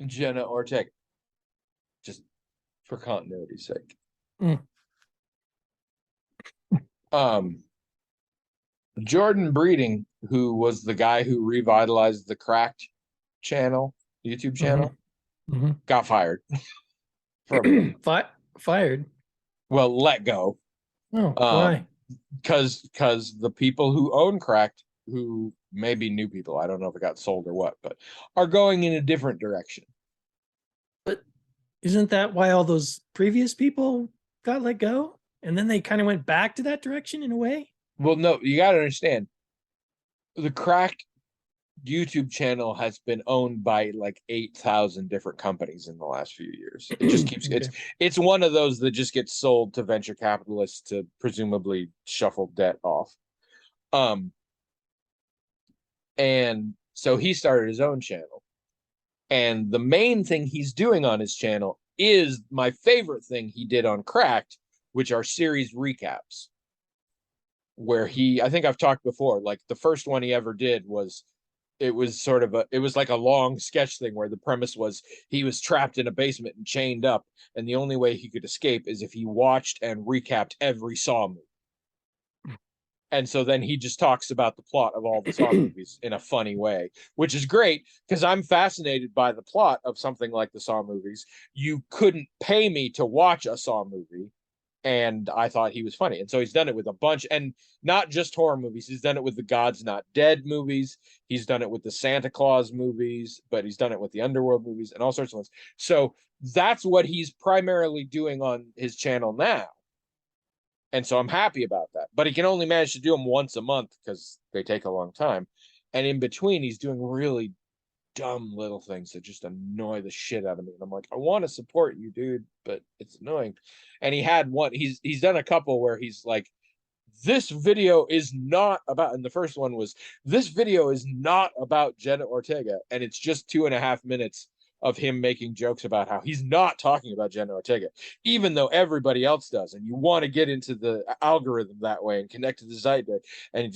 Jenna Ortega, just for continuity's sake. Mm. Um, Jordan Breeding, who was the guy who revitalized the Cracked channel, YouTube Hmm. channel, Hmm. got fired from it. Fired. Well, let go. Oh, Um, why? because the people who own Cracked, who may be new people, I don't know if it got sold or what, but are going in a different direction. But isn't that why all those previous people got let go? And then they kind of went back to that direction in a way? Well, no, you got to understand the Cracked YouTube channel has been owned by like 8,000 different companies in the last few years. It just keeps Okay. it's one of those that just gets sold to venture capitalists to presumably shuffle debt off. Um and so he started his own channel. And the main thing he's doing on his channel is my favorite thing he did on Cracked, which are series recaps. Where I think I've talked before, like the first one he ever did was it was like a long sketch thing where the premise was he was trapped in a basement and chained up, and the only way he could escape is if he watched and recapped every Saw movie. And so then he just talks about the plot of all the Saw movies in a funny way, which is great because I'm fascinated by the plot of something like the Saw movies. You couldn't pay me to watch a Saw movie, and I thought he was funny. And so he's done it with a bunch, and not just horror movies. He's done it with the God's Not Dead movies. He's done it with the Santa Claus movies, but he's done it with the Underworld movies and all sorts of ones. So that's what he's primarily doing on his channel now. And so I'm happy about that. But he can only manage to do them once a month because they take a long time. And in between, he's doing really dumb little things that just annoy the shit out of me. And I'm like, I want to support you, dude, but it's annoying. And he had one, he's done a couple where he's like, this video is not about, and the first one was, this video is not about Jenna Ortega. And it's just 2.5 minutes of him making jokes about how he's not talking about Jenna Ortega, even though everybody else does. And you want to get into the algorithm that way and connect to the zeitgeist. And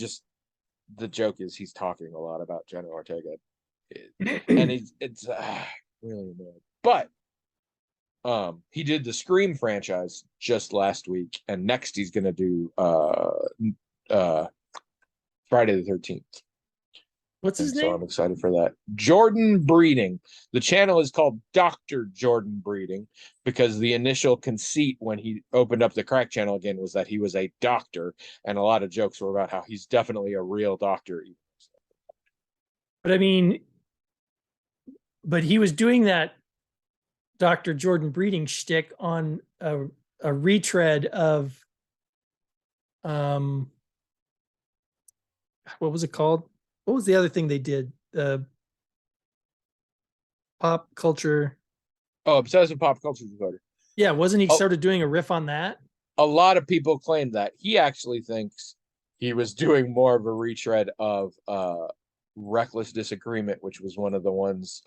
the joke is he's talking a lot about Jenna Ortega. And it's really annoying. But he did the Scream franchise just last week, and next he's gonna do uh Friday the 13th. What's his And so name? I'm excited for that. Jordan Breeding. The channel is called Dr. Jordan Breeding because the initial conceit when he opened up the Crack channel again was that he was a doctor, and a lot of jokes were about how he's definitely a real doctor. But I mean, but he was doing that Dr. Jordan Breeding shtick on a retread of um what was it called? What was the other thing they did? Pop culture. Oh, obsessive pop culture disorder. Yeah, wasn't he Oh, sort of doing a riff on that? a lot of people claim that he actually thinks he was doing more of a retread of Reckless Disagreement, which was one of the ones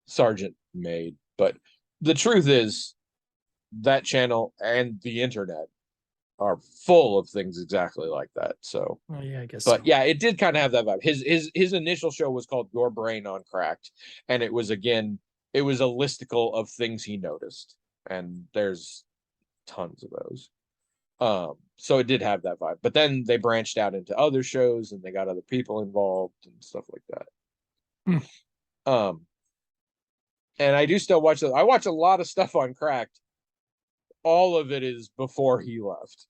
Sargent made. But the truth is that channel and the internet are full of things exactly like that. So, Oh yeah, I guess but so. yeah, it did kind of have that vibe. His initial show was called Your Brain on Cracked, and it was a listicle of things he noticed, and there's tons of those. So it did have that vibe. But then they branched out into other shows and they got other people involved and stuff like that. Hmm. And I do still watch those. I watch a lot of stuff on Cracked. All of it is before he left.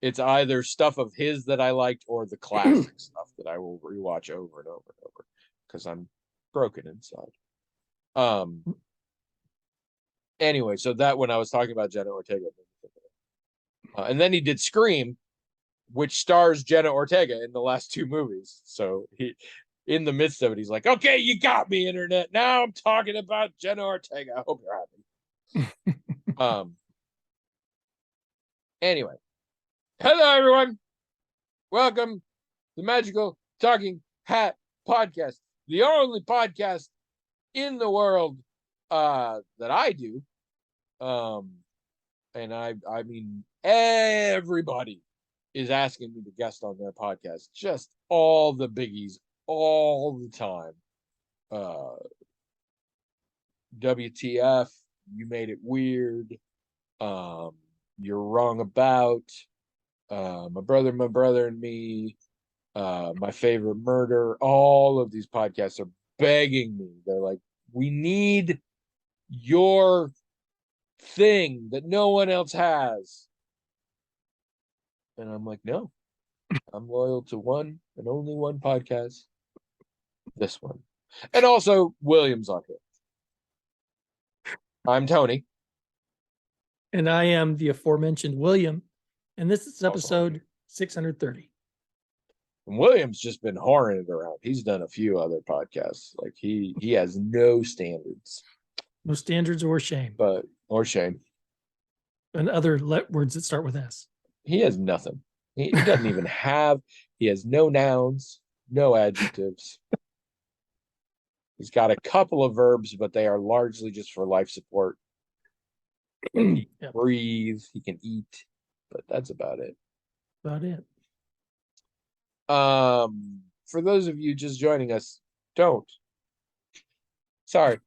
It's either stuff of his that I liked or the classic stuff that I will rewatch over and over and over because I'm broken inside. Um anyway, so that when I was talking about Jenna Ortega, and then he did Scream, which stars Jenna Ortega in the last two movies. So in the midst of it, he's like, "Okay, you got me, internet. Now I'm talking about Jenna Ortega. I hope you're happy." Um. Anyway, hello everyone. Welcome to the Magical Talking Hat Podcast, the only podcast in the world that I do. Um, and I mean everybody is asking me to guest on their podcast. Just all the biggies all the time. WTF, you made it weird, you're wrong about, my brother and me, my favorite murder. All of these podcasts are begging me. They're like, we need your thing that no one else has. And I'm like, no, I'm loyal to one and only one podcast, this one. And also Williams on here. I'm Tony. And I am the aforementioned William. And this is Also episode 630. And William's just been whoring it around. He's done a few other podcasts. Like he has no standards. No standards or shame. Or shame. And other words that start with S. He has nothing. He doesn't even have, he has no nouns, no adjectives. He's got a couple of verbs, but they are largely just for life support. He can breathe, he can eat, but that's about it. About it. For those of you just joining us, don't. Sorry.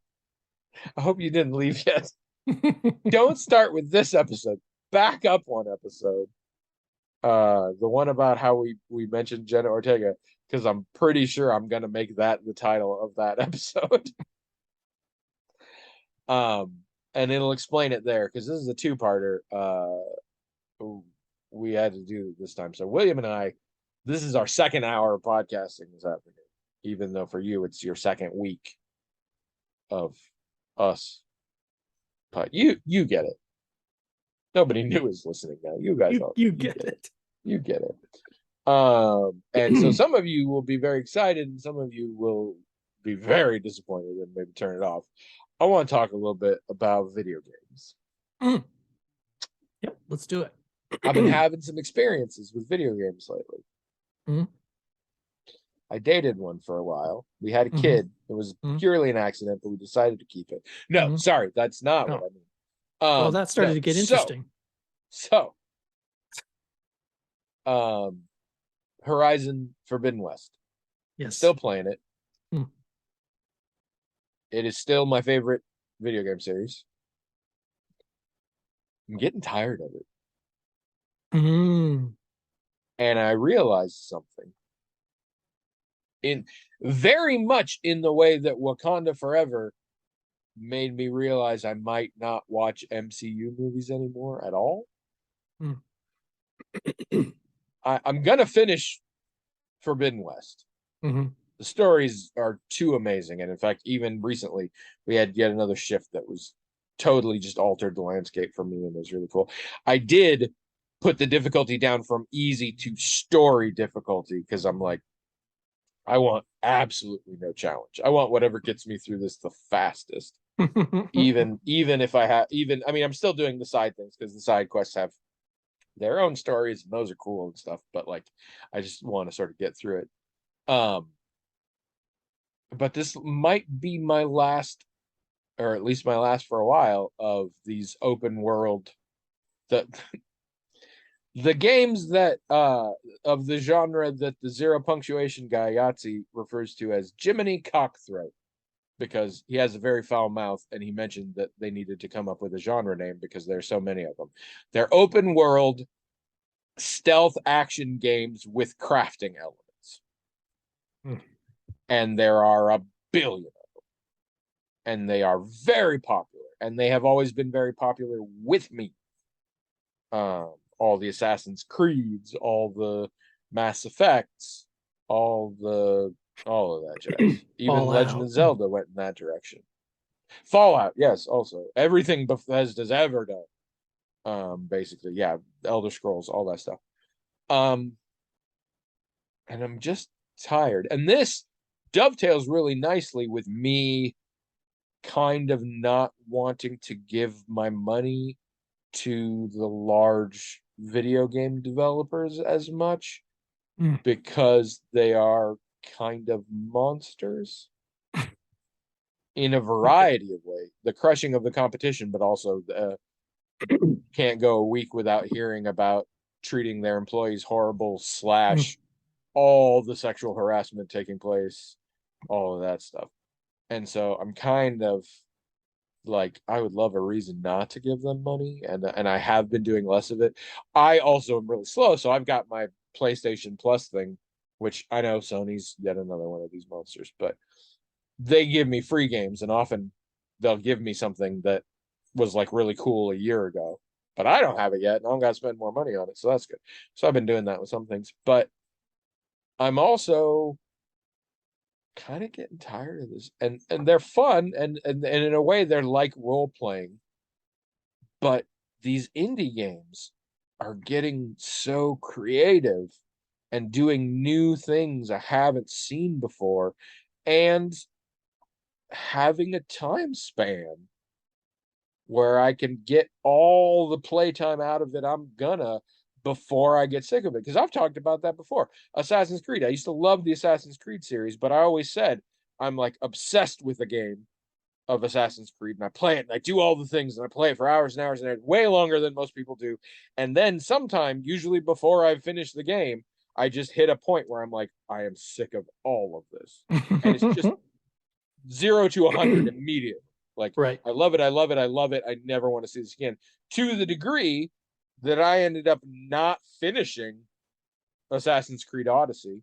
I hope you didn't leave yet. Don't start with this episode. Back up one episode. The one about how we mentioned Jenna Ortega, because I'm pretty sure I'm gonna make that the title of that episode. And it'll explain it there, because this is a two-parter. We had to do this time. So William and I, this is our second hour of podcasting this afternoon, even though for you it's your second week of us. But you get it. Nobody new is listening now. You guys you get it. You get it. And so some of you will be very excited and some of you will be very disappointed and maybe turn it off. I want to talk a little bit about video games. Yep, let's do it. I've been having some experiences with video games lately. I dated one for a while. We had a kid. It was purely an accident, but we decided to keep it. No, sorry, that's not what I mean. Well, that started to get interesting. So, Horizon Forbidden West. Yes. Still playing it. It is still my favorite video game series. I'm getting tired of it. And I realized something. In very much in the way that Wakanda Forever made me realize I might not watch MCU movies anymore at all. I'm gonna finish Forbidden West. The stories are too amazing, and in fact, even recently we had yet another shift that was totally just altered the landscape for me, and it was really cool. I did put the difficulty down from easy to story difficulty because I'm like, I want absolutely no challenge. I want whatever gets me through this the fastest. even if I mean, I'm still doing the side things because the side quests have their own stories and those are cool and stuff, but like I just want to sort of get through it. But this might be my last, or at least my last for a while, of these open world, the games that of the genre that the zero punctuation guy Yahtzee refers to as Jiminy Cockthroat, because he has a very foul mouth and he mentioned that they needed to come up with a genre name because there's so many of them. They're open world stealth action games with crafting elements. And there are a billion of them. And they are very popular. And they have always been very popular with me. All the Assassin's Creeds, all the Mass Effects, all of that jazz. Even Legend of Zelda went in that direction. Fallout, yes, also. Everything Bethesda's ever done. Basically, yeah, Elder Scrolls, all that stuff. And I'm just tired. And this dovetails really nicely with me kind of not wanting to give my money to the large video game developers as much because they are kind of monsters in a variety of ways. The crushing of the competition, but also can't go a week without hearing about treating their employees horrible / all the sexual harassment taking place, all of that stuff. And so I'm kind of like, I would love a reason not to give them money, and I have been doing less of it. I also am really slow, so I've got my PlayStation Plus thing, which I know Sony's yet another one of these monsters, but they give me free games, and often they'll give me something that was like really cool a year ago, but I don't have it yet, and I'm gonna spend more money on it, so that's good. So I've been doing that with some things, but I'm also kind of getting tired of this. And they're fun, and in a way they're like role playing, but these indie games are getting so creative and doing new things I haven't seen before, and having a time span where I can get all the playtime out of it I'm gonna before I get sick of it. Because I've talked about that before. Assassin's Creed. I used to love the Assassin's Creed series, but I always said I'm like obsessed with the game of Assassin's Creed, and I play it and I do all the things and I play it for hours and hours and hours, way longer than most people do. And then sometime, usually before I finish the game, I just hit a point where I'm like, I am sick of all of this. And it's just 0 to 100 immediately. Like, Right. I love it, I love it, I love it. I never want to see this again. To the degree that I ended up not finishing Assassin's Creed Odyssey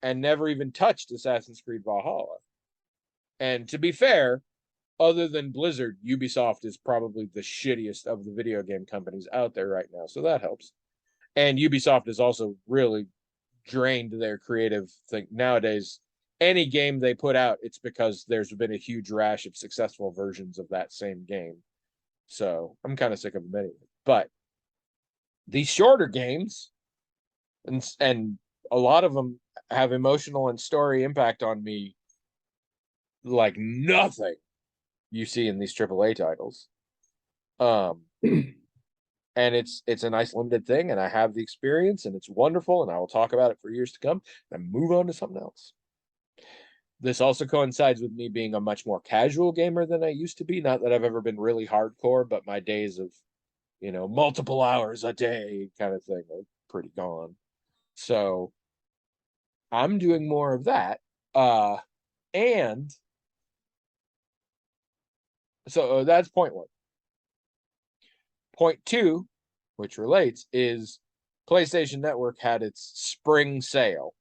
and never even touched Assassin's Creed Valhalla. And to be fair, other than Blizzard, Ubisoft is probably the shittiest of the video game companies out there right now. So that helps. And Ubisoft has also really drained their creative thing. Nowadays, any game they put out, it's because there's been a huge rash of successful versions of that same game. So I'm kind of sick of them anyway. But these shorter games, and a lot of them have emotional and story impact on me like nothing you see in these AAA titles. Um, and it's a nice limited thing, and I have the experience, and it's wonderful, and I will talk about it for years to come, and move on to something else. This also coincides with me being a much more casual gamer than I used to be. Not that I've ever been really hardcore, but my days of, multiple hours a day kind of thing are pretty gone. So I'm doing more of that. And so that's point one. Point two, which relates, is PlayStation Network had its spring sale.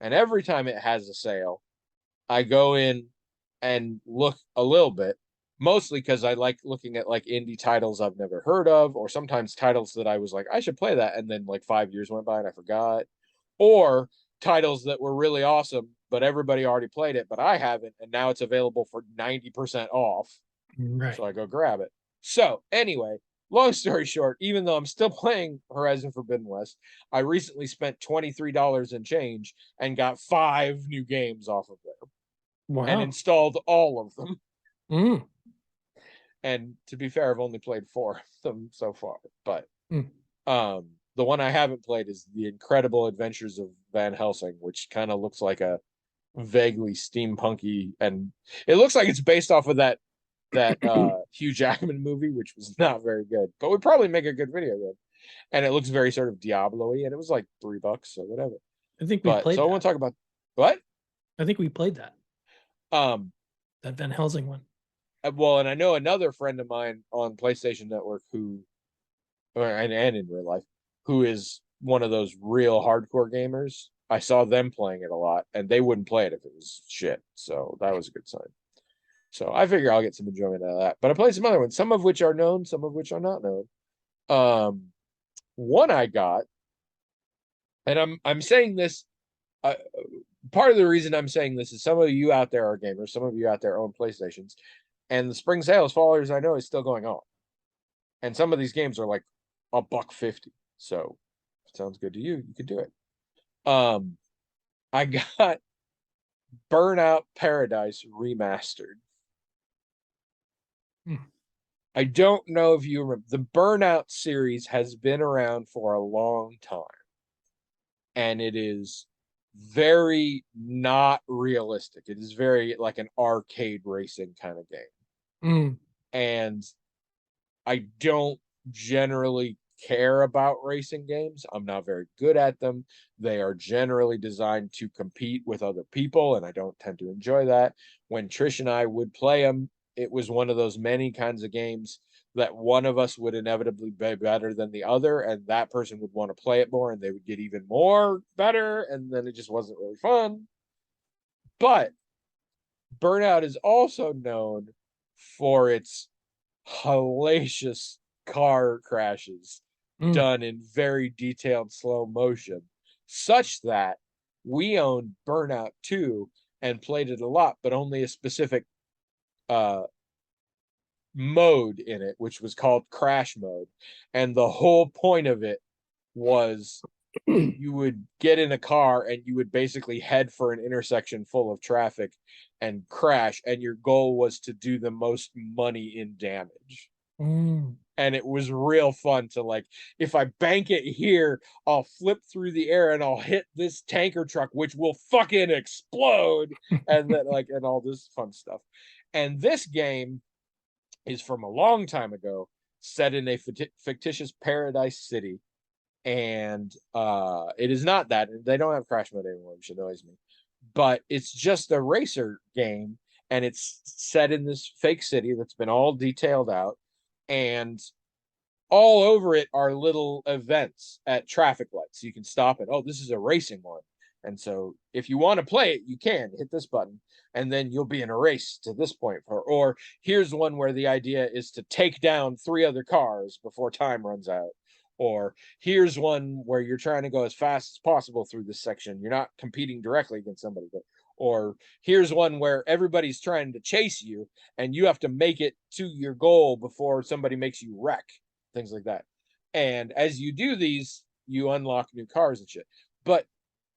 And every time it has a sale, I go in and look a little bit, mostly because I like looking at like indie titles I've never heard of, or sometimes titles that I was like, I should play that. And then like 5 years went by and I forgot. Or titles that were really awesome, but everybody already played it, but I haven't. And now it's available for 90% off. Right. So I go grab it. So anyway, long story short, even though I'm still playing Horizon Forbidden West, I recently spent $23 and change and got 5 new games off of there and Wow. installed all of them. Mm. And to be fair, I've only played 4 of them so far. But Mm. the one I haven't played is The Incredible Adventures of Van Helsing, which kind of looks like a vaguely steampunky, and it looks like it's based off of that Hugh Jackman movie, which was not very good, but would probably make a good video game. And it looks very sort of Diablo-y, and it was like $3, so whatever. I think we But played so I that. want to talk about what? I think we played that. Um, That Van Helsing one. well, and I know another friend of mine on PlayStation Network who, and in real life, who is one of those real hardcore gamers. I saw them playing it a lot, and they wouldn't play it if it was shit. So that was a good sign. So I figure I'll get some enjoyment out of that. But I played some other ones, some of which are known, some of which are not known. One I got, and I'm saying this. Uh, Part of the reason I'm saying this is some of you out there are gamers, some of you out there own PlayStations, and the spring sale, as far as I know, is still going on. And some of these games are like $1.50. So if it sounds good to you, you could do it. I got Burnout Paradise Remastered. Hmm. I don't know if you remember, the Burnout series has been around for a long time, and it is very not realistic. It is very like an arcade racing kind of game. Mm. And I don't generally care about racing games. I'm not very good at them. They are generally designed to compete with other people, and I don't tend to enjoy that. When Trish and I would play them, it was one of those many kinds of games that one of us would inevitably be better than the other, and that person would want to play it more, and they would get even more better, and then it just wasn't really fun. But Burnout is also known for its hellacious car crashes Mm. done in very detailed slow motion, such that we owned Burnout 2 and played it a lot, but only a specific uh, mode in it, which was called crash mode. And the whole point of it was you would get in a car and you would basically head for an intersection full of traffic and crash, and your goal was to do the most money in damage. Mm. And it was real fun to, like, if I bank it here, I'll flip through the air and I'll hit this tanker truck, which will fucking explode, and then like, and all this fun stuff. And this game is from a long time ago, set in a fictitious paradise city, and it is not that. They don't have crash mode anymore, which annoys me, but it's just a racer game, and it's set in this fake city that's been all detailed out, and all over it are little events at traffic lights. So you can stop it. Oh, this is a racing one. And so if you want to play it, you can hit this button, and then you'll be in a race to this point. Or here's one where the idea is to take down 3 other cars before time runs out. Or here's one where you're trying to go as fast as possible through this section. You're not competing directly against somebody, but or here's one where everybody's trying to chase you and you have to make it to your goal before somebody makes you wreck, things like that. And as you do these, you unlock new cars and shit. But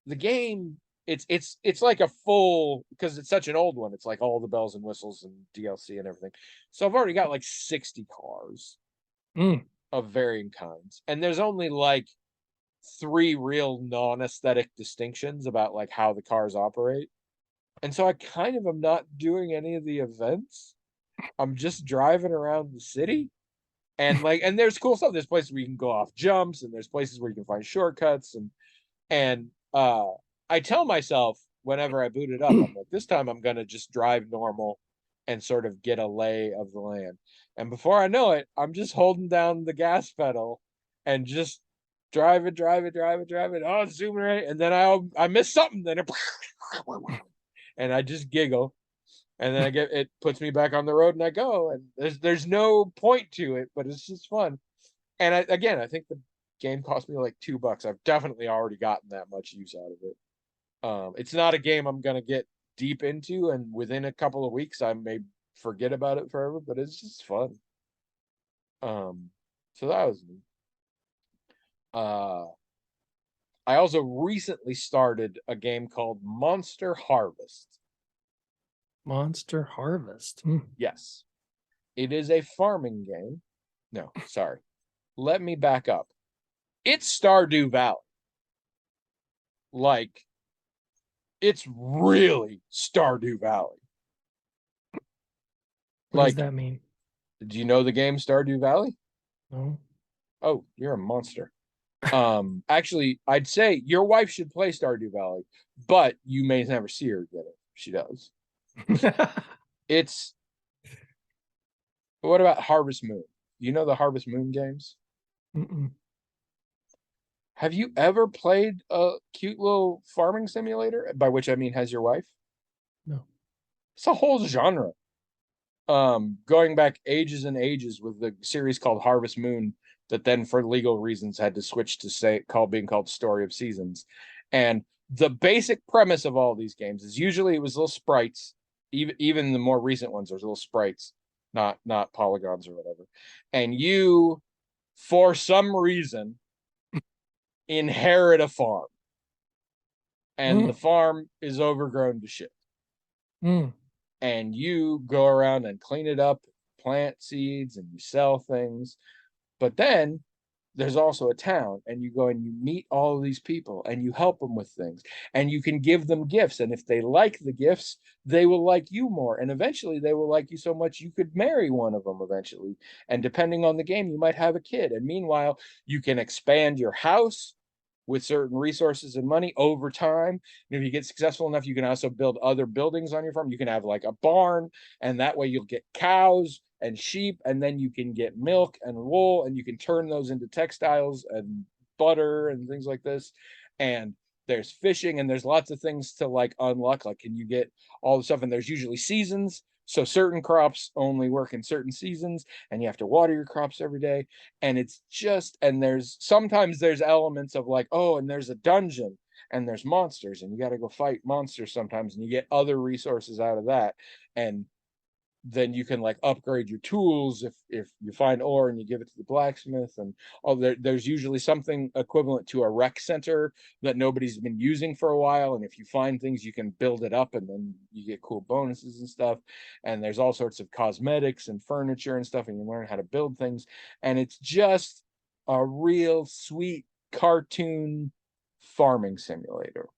the game, it's like a full, because it's such an old one, it's like all the bells and whistles and DLC and everything. So I've already got like 60 cars Mm. of varying kinds, and there's only like 3 real non-aesthetic distinctions about like how the cars operate. And so I kind of am not doing any of the events. I'm just driving around the city, and like, and there's cool stuff. There's places where you can go off jumps, and there's places where you can find shortcuts, and I tell myself whenever I boot it up, I'm like, this time I'm gonna just drive normal and sort of get a lay of the land. And before I know it, I'm just holding down the gas pedal and just driving. Oh, zooming right, and then I miss something, then and I just giggle, and then it puts me back on the road, and I go, and there's no point to it, but it's just fun. And I think the game cost me like $2. I've definitely already gotten that much use out of it. It's not a game I'm gonna get deep into, and within a couple of weeks I may forget about it forever, but it's just fun. So that was neat. Uh, I also recently started a game called Monster Harvest. Monster Harvest. Mm. Yes, it is a farming game. No, sorry. Let me back up. It's Stardew Valley. Like, it's really Stardew Valley. What does Like, that mean? do you know the game Stardew Valley? No. Oh, you're a monster. Actually, I'd say your wife should play Stardew Valley, but you may never see her get it. She does. It's what about Harvest Moon? You know the Harvest Moon games? Mm-mm. Have you ever played a cute little farming simulator? By which I mean, has your wife? No. It's a whole genre. Going back ages and ages with the series called Harvest Moon, that then for legal reasons had to switch to being called Story of Seasons. And the basic premise of all these games is usually it was little sprites. Even the more recent ones, there's little sprites, not polygons or whatever. And you, for some reason, inherit a farm, and the Mm. farm is overgrown to shit. Mm. And you go around and clean it up, plant seeds, and you sell things. But then there's also a town, and you go and you meet all of these people and you help them with things, and you can give them gifts, and if they like the gifts, they will like you more, and eventually they will like you so much you could marry one of them eventually, and depending on the game you might have a kid, and meanwhile you can expand your house with certain resources and money over time. And if you get successful enough, you can also build other buildings on your farm. You can have like a barn, and that way you'll get cows and sheep, and then you can get milk and wool, and you can turn those into textiles and butter and things like this. And there's fishing, and there's lots of things to like unlock. Like, can you get all the stuff? And there's usually seasons. So certain crops only work in certain seasons, and you have to water your crops every day. And it's just, and there's sometimes there's elements of like, oh, and there's a dungeon and there's monsters, and you got to go fight monsters sometimes, and you get other resources out of that. And then you can like upgrade your tools if you find ore and you give it to the blacksmith. And there's usually something equivalent to a rec center that nobody's been using for a while, and if you find things you can build it up, and then you get cool bonuses and stuff. And there's all sorts of cosmetics and furniture and stuff, and you learn how to build things, and it's just a real sweet cartoon farming simulator.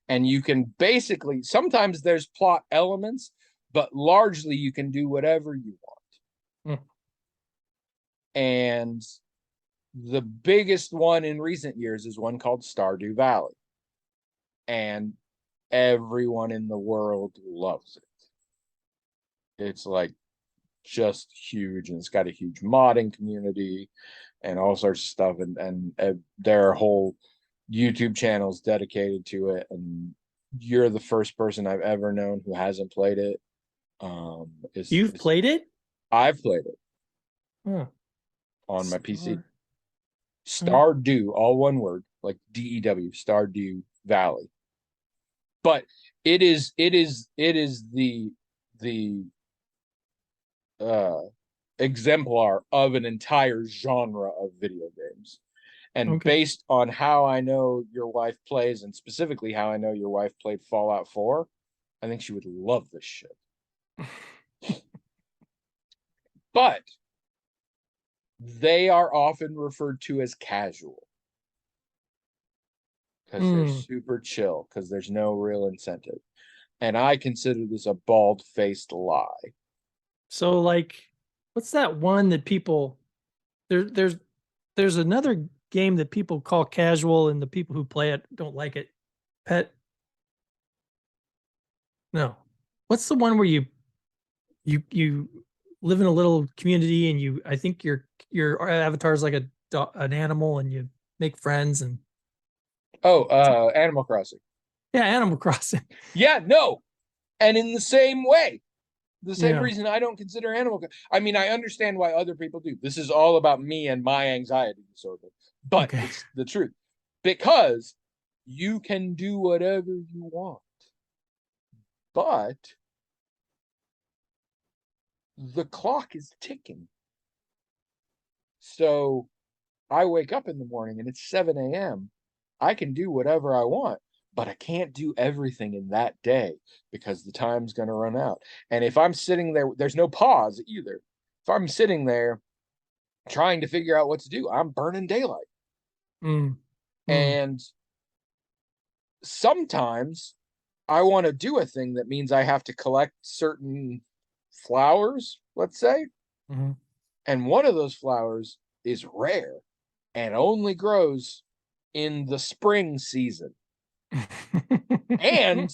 And you can basically, sometimes there's plot elements, but largely you can do whatever you want. And the biggest one in recent years is one called Stardew Valley, and everyone in the world loves it. It's like just huge, and it's got a huge modding community and all sorts of stuff, and there are whole YouTube channels dedicated to it, and you're the first person I've ever known who hasn't played it. You've played it? I've played it on my PC. Stardew, all one word, like DEW, Stardew Valley. But it is the exemplar of an entire genre of video games. And based on how I know your wife plays, and specifically how I know your wife played Fallout 4, I think she would love this shit. But they are often referred to as casual, because they're super chill, because there's no real incentive. And I consider this a bald-faced lie. So, like, what's that one that people there's another game that people call casual, and the people who play it don't like it. No. What's the one where you live in a little community, and I think your avatar is like an animal, and you make friends, and Animal Crossing. Yeah, Animal Crossing. Yeah, no. And in the same way, the same reason I don't consider I mean, I understand why other people do. This is all about me and my anxiety disorder. But it's the truth. Because you can do whatever you want. But the clock is ticking. So I wake up in the morning and it's 7 a.m. I can do whatever I want, but I can't do everything in that day because the time's going to run out. And if I'm sitting there, there's no pause either. If I'm sitting there trying to figure out what to do, I'm burning daylight. And sometimes I want to do a thing that means I have to collect certain flowers, let's say. And one of those flowers is rare and only grows in the spring season. And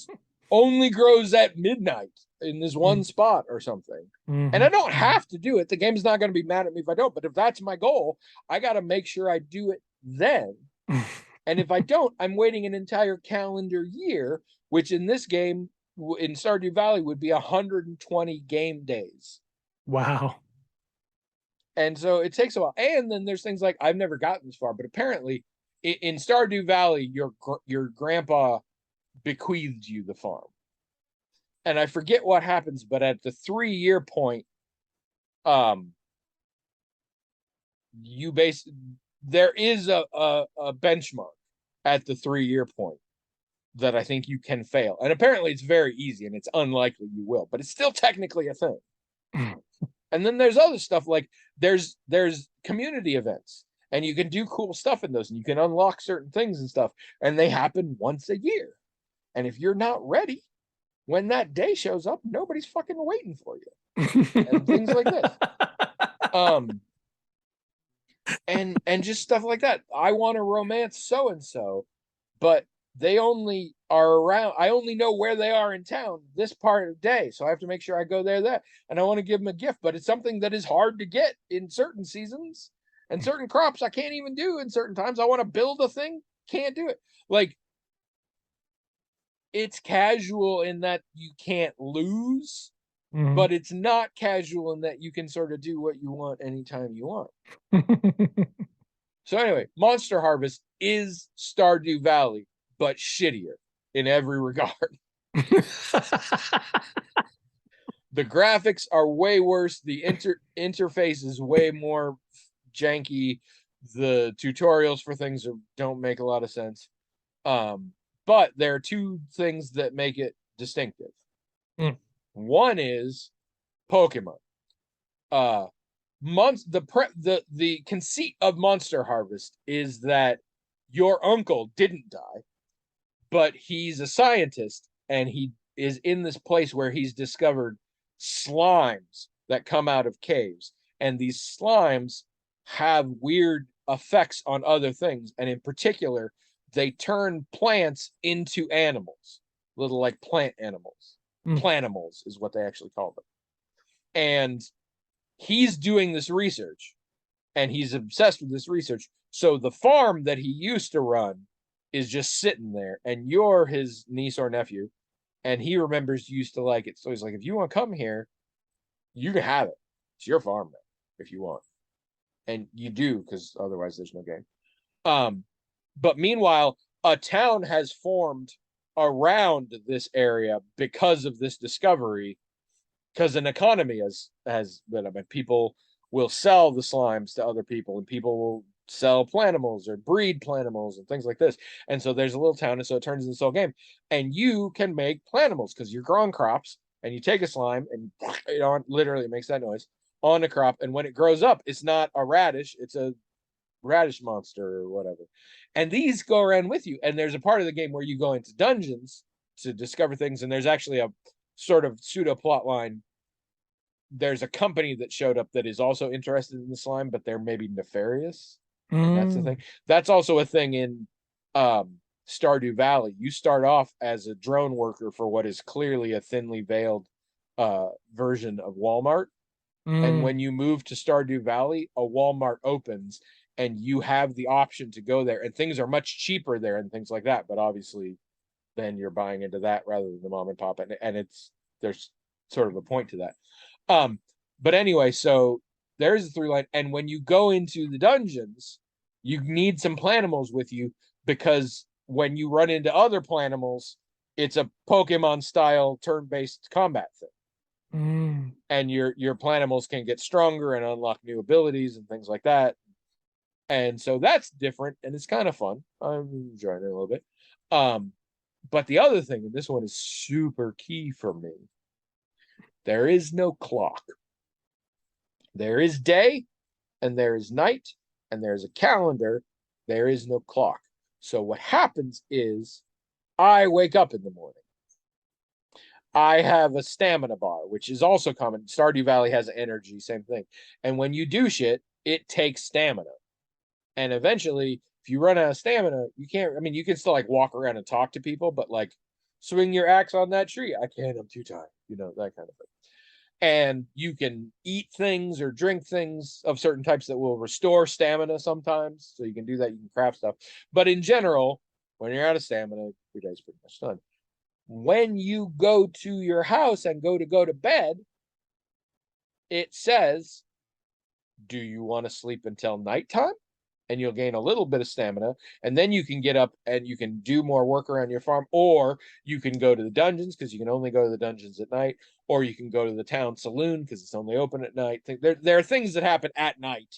only grows at midnight in this one spot or something. And I don't have to do it. The game's not going to be mad at me if I don't. But if that's my goal, I got to make sure I do it then. And if I don't, I'm waiting an entire calendar year, which in this game, in Stardew Valley, would be 120 game days. Wow. And so it takes a while. And then there's things like, I've never gotten this far, but apparently in Stardew Valley, your grandpa bequeathed you the farm. And I forget what happens, but at the 3-year point, there is a benchmark at the 3-year point that I think you can fail. And apparently it's very easy, and it's unlikely you will, but it's still technically a thing. And then there's other stuff like there's community events, and you can do cool stuff in those, and you can unlock certain things and stuff, and they happen once a year. And if you're not ready, when that day shows up, nobody's fucking waiting for you. And things like this. And just stuff like that. I want to romance so and so, but they only are around. I only know where they are in town this part of the day, so I have to make sure I go there. That, and I want to give them a gift, but it's something that is hard to get in certain seasons and certain crops. I can't even do in certain times. I want to build a thing, can't do it. Like, it's casual in that you can't lose, but it's not casual in that you can sort of do what you want anytime you want. So anyway, Monster Harvest is Stardew Valley, but shittier in every regard. The graphics are way worse. The interface is way more janky. The tutorials for things don't make a lot of sense. But there are two things that make it distinctive. One is Pokemon. The conceit of Monster Harvest is that your uncle didn't die, but he's a scientist, and he is in this place where he's discovered slimes that come out of caves, and these slimes have weird effects on other things, and in particular, they turn plants into animals, little like plant animals. Planimals is what they actually call them. And he's doing this research, and he's obsessed with this research. So the farm that he used to run is just sitting there, and you're his niece or nephew, and he remembers you used to like it. So he's like, if you want to come here, you can have it. It's your farm now, if you want. And you do, because otherwise there's no game. But meanwhile, a town has formed around this area because of this discovery, because an economy has been up, and people will sell the slimes to other people, and people will sell planimals or breed planimals and things like this. And so there's a little town, and so it turns into this whole game. And you can make planimals because you're growing crops, and you take a slime and literally it makes that noise on a crop. And when it grows up, it's not a radish, it's a radish monster or whatever. And these go around with you. And there's a part of the game where you go into dungeons to discover things, and there's actually a sort of pseudo plot line. There's a company that showed up that is also interested in the slime, but they're maybe nefarious. And that's the thing. That's also a thing in Stardew Valley. You start off as a drone worker for what is clearly a thinly veiled version of Walmart. And when you move to Stardew Valley, a Walmart opens, and you have the option to go there, and things are much cheaper there and things like that. But obviously, then you're buying into that rather than the mom and pop, and there's sort of a point to that. But anyway, so there's a through line, and when you go into the dungeons, you need some planimals with you, because when you run into other planimals, it's a Pokemon style turn-based combat thing. And your planimals can get stronger and unlock new abilities and things like that. And so that's different, and it's kind of fun. I'm enjoying it a little bit. But the other thing, and this one is super key for me, there is no clock. There is day, and there is night, and there's a calendar. There is no clock. So what happens is, I wake up in the morning. I have a stamina bar, which is also common. Stardew Valley has energy, same thing. And when you do shit, it takes stamina. And eventually, if you run out of stamina, you can't, I mean, you can still like walk around and talk to people, but like, swing your axe on that tree. I can't, I'm too tired, that kind of thing. And you can eat things or drink things of certain types that will restore stamina sometimes. So you can do that, you can craft stuff. But in general, when you're out of stamina, your day's pretty much done. When you go to your house and go to bed, it says, do you want to sleep until nighttime? And you'll gain a little bit of stamina, and then you can get up and you can do more work around your farm, or you can go to the dungeons, because you can only go to the dungeons at night, or you can go to the town saloon because it's only open at night. There are things that happen at night,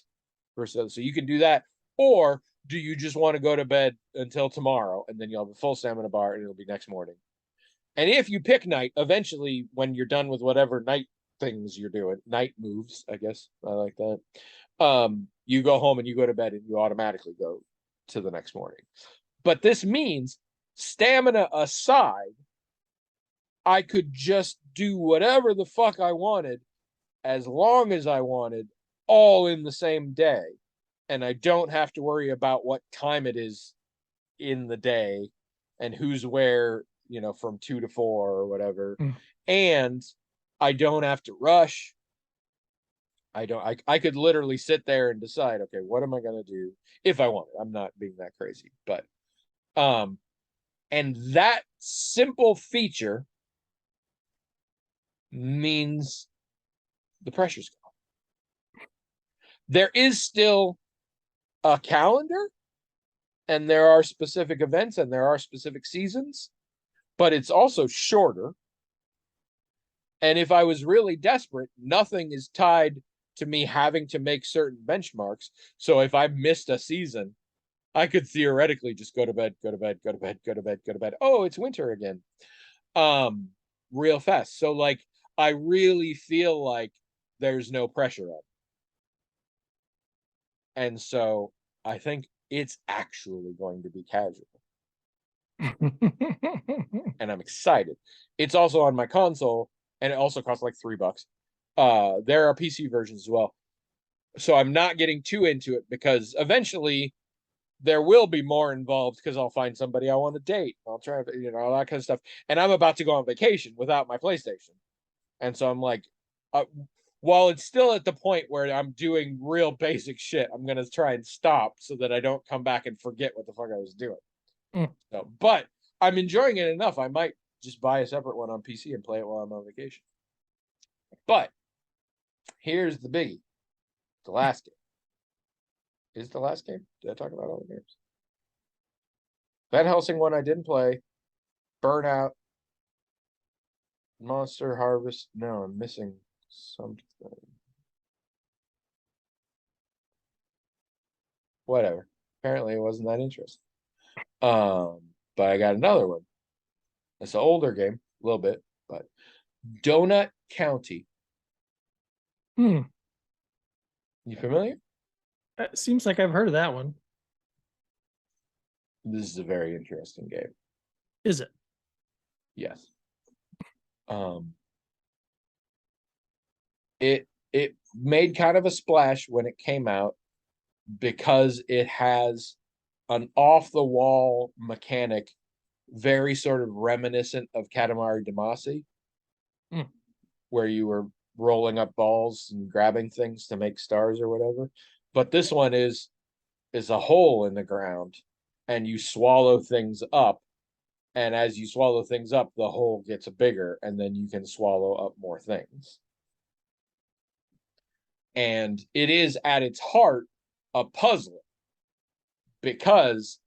so you can do that. Or do you just want to go to bed until tomorrow, and then you'll have a full stamina bar, and it'll be next morning. And if you pick night, eventually, when you're done with whatever night things you're doing, night moves, I guess I like that, You go home and you go to bed and you automatically go to the next morning. But this means, stamina aside, I could just do whatever the fuck I wanted as long as I wanted, all in the same day. And I don't have to worry about what time it is in the day and who's where, from 2 to 4 or whatever. Mm. And I don't have to rush. I could literally sit there and decide, okay, what am I going to do if I want it? I'm not being that crazy, but and that simple feature means the pressure's gone. There is still a calendar, and there are specific events, and there are specific seasons, but it's also shorter. And if I was really desperate, nothing is tied to me having to make certain benchmarks. So if I missed a season, I could theoretically just go to bed, go to bed, go to bed, go to bed, go to bed. Oh, it's winter again. Real fast. So like, I really feel like there's no pressure on. And so I think it's actually going to be casual. And I'm excited. It's also on my console, and it also costs like $3. There are PC versions as well. So I'm not getting too into it, because eventually there will be more involved, because I'll find somebody I want to date. I'll try, all that kind of stuff. And I'm about to go on vacation without my PlayStation. And so I'm like, while it's still at the point where I'm doing real basic shit, I'm going to try and stop so that I don't come back and forget what the fuck I was doing. So, but I'm enjoying it enough. I might just buy a separate one on PC and play it while I'm on vacation. But here's the biggie. The last game. Is the last game? Did I talk about all the games? Van Helsing one I didn't play. Burnout. Monster Harvest. No, I'm missing something. Whatever. Apparently it wasn't that interesting. But I got another one. It's an older game, a little bit, but Donut County. You familiar? It seems like I've heard of that one. This is a very interesting game. Is it? Yes. It made kind of a splash when it came out, because it has an off-the-wall mechanic, very sort of reminiscent of Katamari Damacy, where you were rolling up balls and grabbing things to make stars or whatever. But this one is a hole in the ground, and you swallow things up. And as you swallow things up, the hole gets bigger, and then you can swallow up more things. And it is at its heart a puzzle, because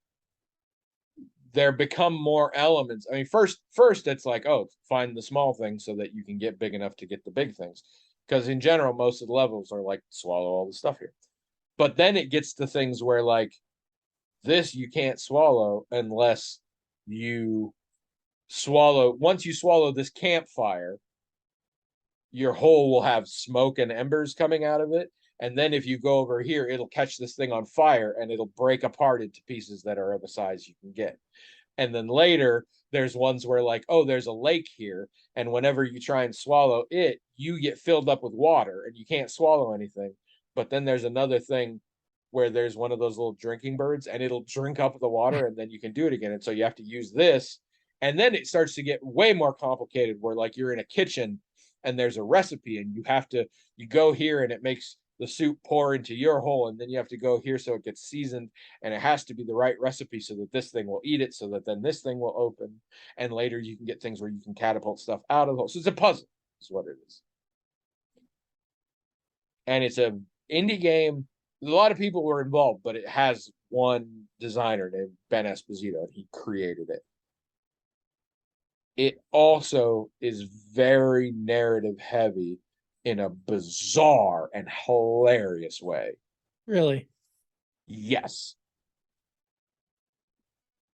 there become more elements. I mean, first it's like, oh, find the small things so that you can get big enough to get the big things. Because in general, most of the levels are like, swallow all the stuff here. But then it gets to things where, like, this you can't swallow unless you swallow. Once you swallow this campfire, your hole will have smoke and embers coming out of it. And then if you go over here, it'll catch this thing on fire, and it'll break apart into pieces that are of a size you can get. And then later, there's ones where, like, oh, there's a lake here, and whenever you try and swallow it, you get filled up with water and you can't swallow anything. But then there's another thing where there's one of those little drinking birds, and it'll drink up the water, and then you can do it again. And so you have to use this. And then it starts to get way more complicated, where, like, you're in a kitchen and there's a recipe, and you go here and it makes the soup pour into your hole, and then you have to go here so it gets seasoned, and it has to be the right recipe so that this thing will eat it, so that then this thing will open, and later you can get things where you can catapult stuff out of the hole. So it's a puzzle, is what it is. And it's an indie game. A lot of people were involved, but it has one designer named Ben Esposito, and he created it. It also is very narrative heavy in a bizarre and hilarious way. Really? Yes.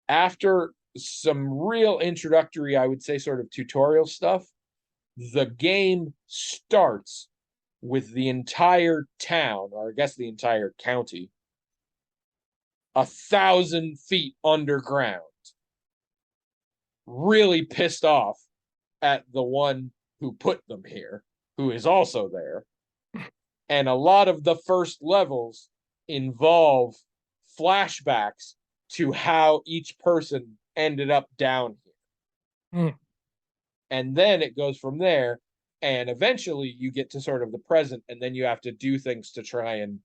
After some real introductory, I would say, sort of tutorial stuff, the game starts with the entire town, or I guess the entire county, 1,000 feet underground. Really pissed off at the one who put them here, who is also there. And a lot of the first levels involve flashbacks to how each person ended up down here. And then it goes from there. And eventually you get to sort of the present, and then you have to do things to try and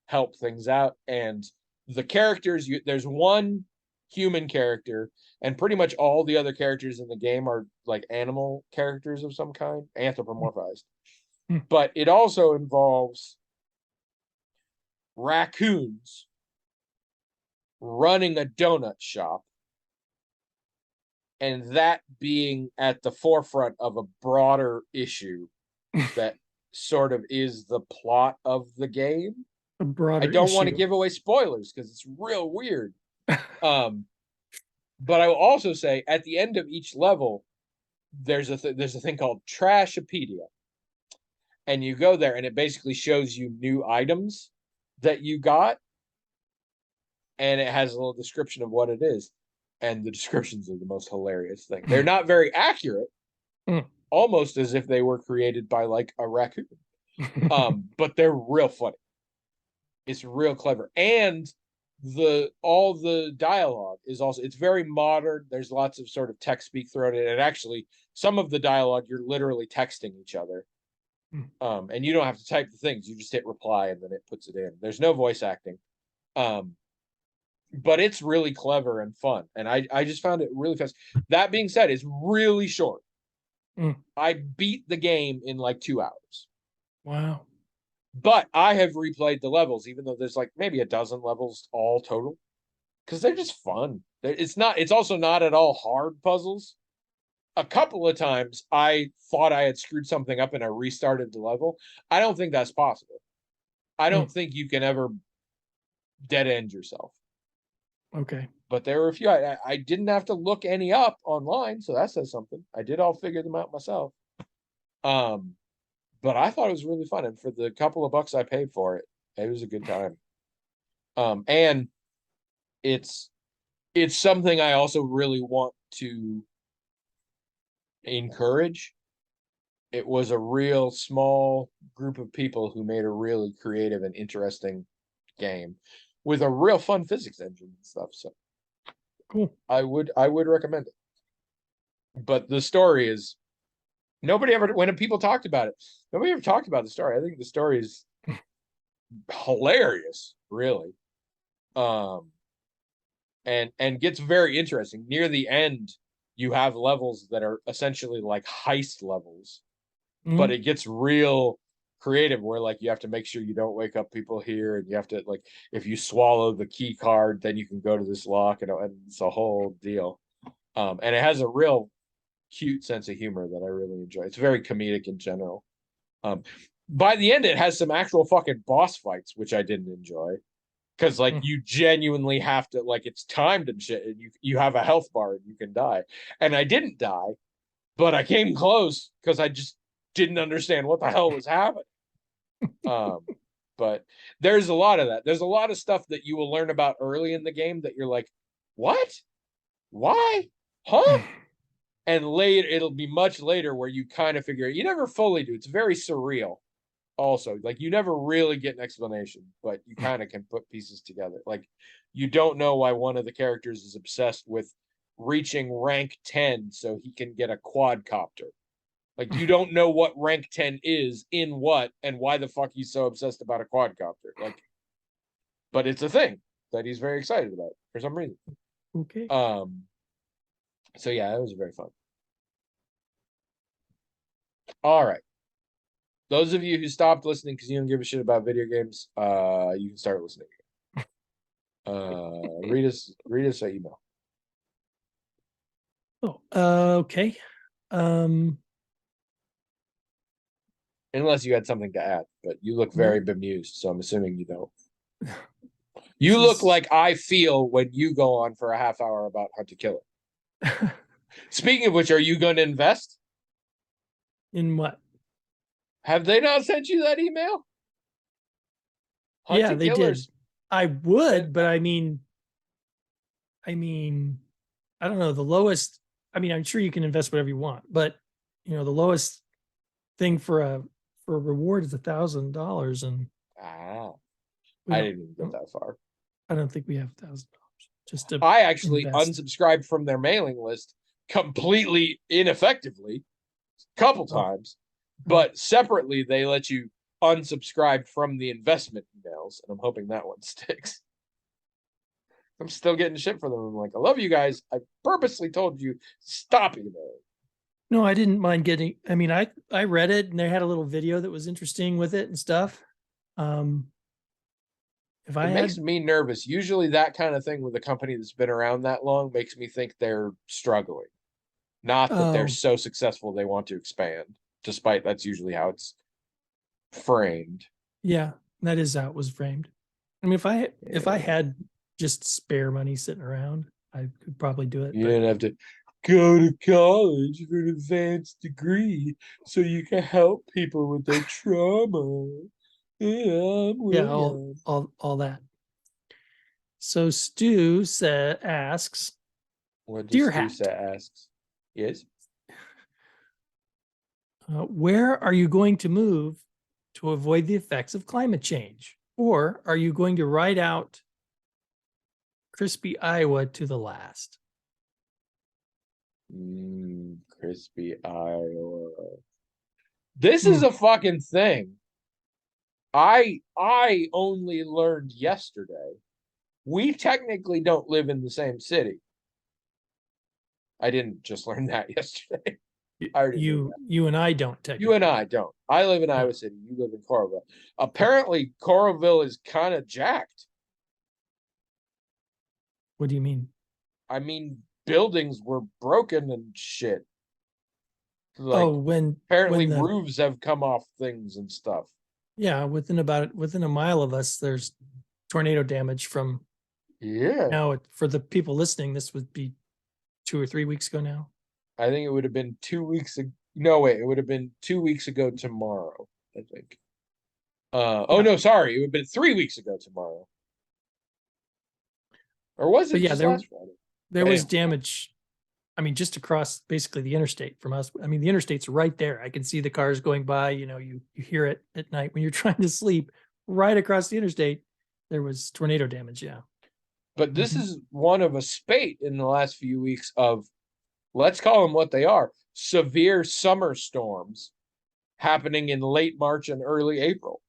help things out. And the characters, there's one human character, and pretty much all the other characters in the game are like animal characters of some kind, anthropomorphized. But it also involves raccoons running a donut shop, and that being at the forefront of a broader issue that sort of is the plot of the game. A broader I don't issue. want to give away spoilers because it's real weird. But I will also say at the end of each level, there's a thing called Trashopedia, and you go there and it basically shows you new items that you got, and it has a little description of what it is. And the descriptions are the most hilarious thing. They're not very accurate, almost as if they were created by like a raccoon. But they're real funny. It's real clever. And all the dialogue is also, it's very modern. There's lots of sort of text speak thrown in. And actually, some of the dialogue, you're literally texting each other. And you don't have to type the things. You just hit reply and then it puts it in. There's no voice acting. But it's really clever and fun. And I just found it really fast. That being said, it's really short. I beat the game in like 2 hours. Wow. But I have replayed the levels, even though there's like maybe a dozen levels all total, because they're just fun. It's also not at all hard puzzles. A couple of times I thought I had screwed something up and I restarted the level. I don't think that's possible. I don't think you can ever dead end yourself. Okay. But there were a few. I didn't have to look any up online, so that says something. I did all figure them out myself. But I thought it was really fun, and for the couple of bucks I paid for it, it was a good time. And it's something I also really want to encourage. It was a real small group of people who made a really creative and interesting game with a real fun physics engine and stuff. So cool. I would recommend it. But the story is, nobody ever, when people talked about it, nobody ever talked about the story. I think the story is hilarious, really. And gets very interesting. Near the end, you have levels that are essentially like heist levels, but it gets real creative where like you have to make sure you don't wake up people here, and you have to, like, if you swallow the key card, then you can go to this lock, and it's a whole deal. And it has a real cute sense of humor that I really enjoy. It's very comedic in general. By the end, it has some actual fucking boss fights, which I didn't enjoy, because like you genuinely have to, like, it's timed and shit, and you have a health bar and you can die. And I didn't die, but I came close because I just didn't understand what the hell was happening. But there's a lot of that. There's a lot of stuff that you will learn about early in the game that you're like, what? Why? Huh? And later, it'll be much later where you kind of figure it. You never fully do. It's very surreal. Also, like, you never really get an explanation, but you kind of can put pieces together. Like, you don't know why one of the characters is obsessed with reaching rank 10 so he can get a quadcopter. Like, you don't know what rank 10 is in what, and why the fuck he's so obsessed about a quadcopter. Like, but it's a thing that he's very excited about for some reason. Okay. So yeah, it was very fun. All right. Those of you who stopped listening because you don't give a shit about video games, you can start listening. Read us an email. Oh, okay. Unless you had something to add, but you look very bemused, so I'm assuming you don't. You look like I feel when you go on for a half hour about Hunt to Kill It. Speaking of which, are you going to invest? In what? Have they not sent you that email? Yeah, they did. I would, And but I mean, I don't know. The lowest, I mean, I'm sure you can invest whatever you want, but the lowest thing for a reward is $1,000, and ah, we I don't. didn't even get that far. I don't think we have $1,000 just to I actually invest. unsubscribed from their mailing list completely ineffectively a couple Oh, times, but separately they let you unsubscribe from the investment emails, and I'm hoping that one sticks. I'm still getting shit for them. I'm like, I love you guys. I purposely told you stop emailing. no, I didn't mind getting. I mean, I read it, and they had a little video that was interesting with it and stuff. Um, if I It makes had, me nervous. Usually, that kind of thing with a company that's been around that long makes me think they're struggling. Not that they're oh so successful they want to expand, despite that's usually how it's framed. yeah, that is how it was framed. I mean, if I Yeah. had just spare money sitting around, I could probably do it. You But didn't have to go to college for an advanced degree so you can help people with their trauma. Yeah, I'm yeah, all William. all that. So Stu asks, What does Dear Stu Hat, say asks? Yes. where are you going to move to avoid the effects of climate change? Or are you going to ride out crispy Iowa to the last? Crispy Iowa. This is Hmm. a fucking thing. I only learned yesterday. We technically don't live in the same city. I didn't just learn that yesterday. I already knew You that. you and I don't You and technically. I don't. I live in Yeah. Iowa City. You live in Coralville. Apparently, Coralville is kind of jacked. What do you mean? I mean, buildings were broken and shit. Oh, Like, when apparently, the roofs have come off things and stuff. yeah, within a mile of us, there's tornado damage from Yeah. now. For the people listening, this would be 2 or 3 weeks ago now. I think it would have been 2 weeks ago. No, wait, it would have been 2 weeks ago tomorrow, I think. Oh Yeah, no, sorry, it would have been 3 weeks ago tomorrow. Or was but it yeah, just last Friday? there was Anyway, damage. I mean, just across basically the interstate from us. I mean, the interstate's right there. I can see the cars going by. You hear it at night when you're trying to sleep. Right across the interstate, there was tornado damage. Yeah. but this Mhm. is one of a spate in the last few weeks of, let's call them what they are, severe summer storms happening in late March and early April.